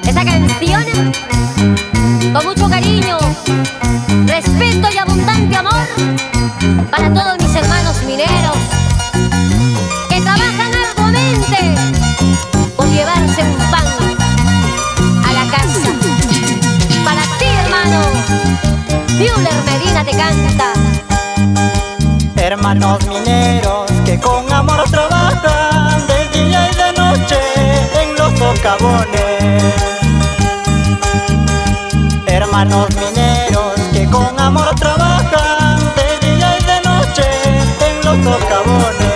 Esta canción, con mucho cariño, respeto y abundante amor, para todos mis hermanos mineros que trabajan arduamente por llevarse un pan a la casa. Para ti, hermano, Müller Medina te canta. Hermanos mineros que con amor trabajan de día y de noche en los socavones. Hermanos mineros que con amor trabajan de día y de noche en los socavones.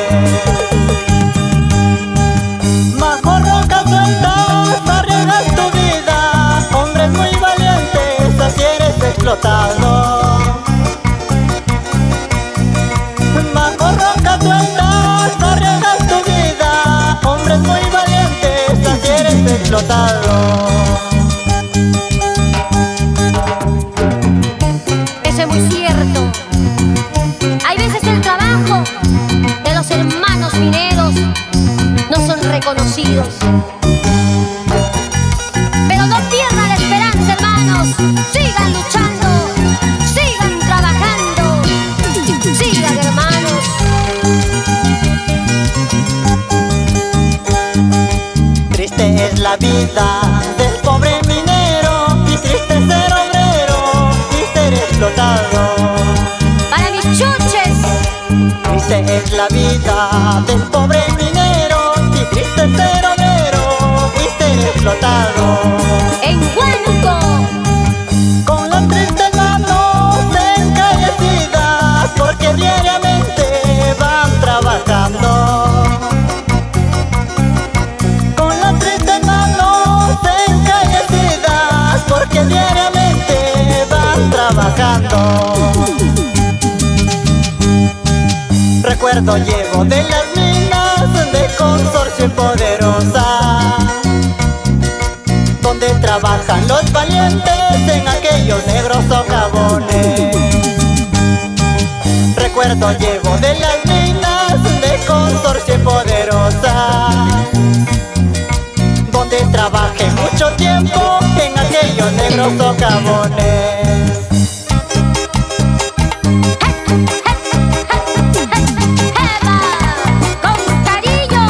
Bajo rocas sueltas arriesgas tu vida, hombres muy valientes, así eres explotado. Bajo rocas sueltas arriesgas tu vida, hombres muy valientes, así eres explotado. Eso es muy cierto. Hay veces el trabajo de los hermanos mineros no son reconocidos. Pero no pierdan la esperanza, hermanos. Sigan luchando, sigan trabajando, sigan, hermanos. Triste es la vida del pobre minero y triste ser obrero y ser explotado. Para mis chuches, Triste es la vida del pobre minero y triste ser obrero y ser explotado. en Huánuco, Con las tristes manos encallecidas porque diariamente van trabajando. Con las tristes manos encallecidas porque diariamente van trabajando. Recuerdo llevo de las minas de Consorcio y Poderosa, donde trabajan los valientes en aquellos negros socavones. Recuerdo llevo de las minas de Consorcio y Poderosa, donde trabajé mucho tiempo en aquellos negros socavones. con cariño,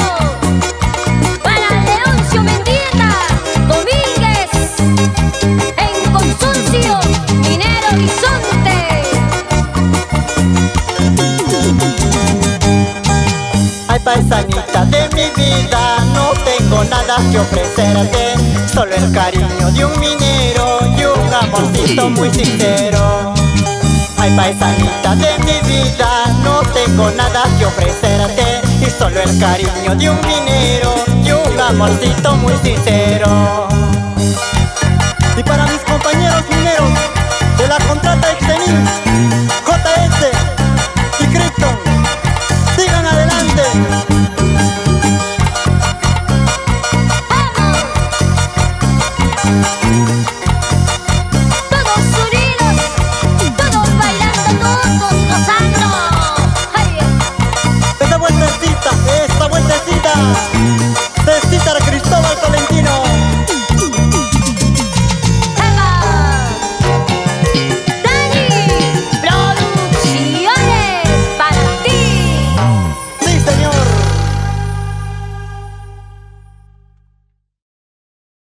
para Leoncio Mendieta Domínguez, en Consorcio Minero Horizonte. Ay, paisanita de mi vida, no tengo nada que ofrecerte, solo el cariño de un minero y un amorcito muy sincero. Ay, paisanita de mi vida, no tengo nada que ofrecerte, y solo el cariño de un minero y un amorcito muy sincero. Y para mis compañeros mineros de la contrata Extenil, JS y Krypton, sigan adelante. Todos unidos, todos bailando, todos gozando. Ay, Esa vueltecita, esa vueltecita.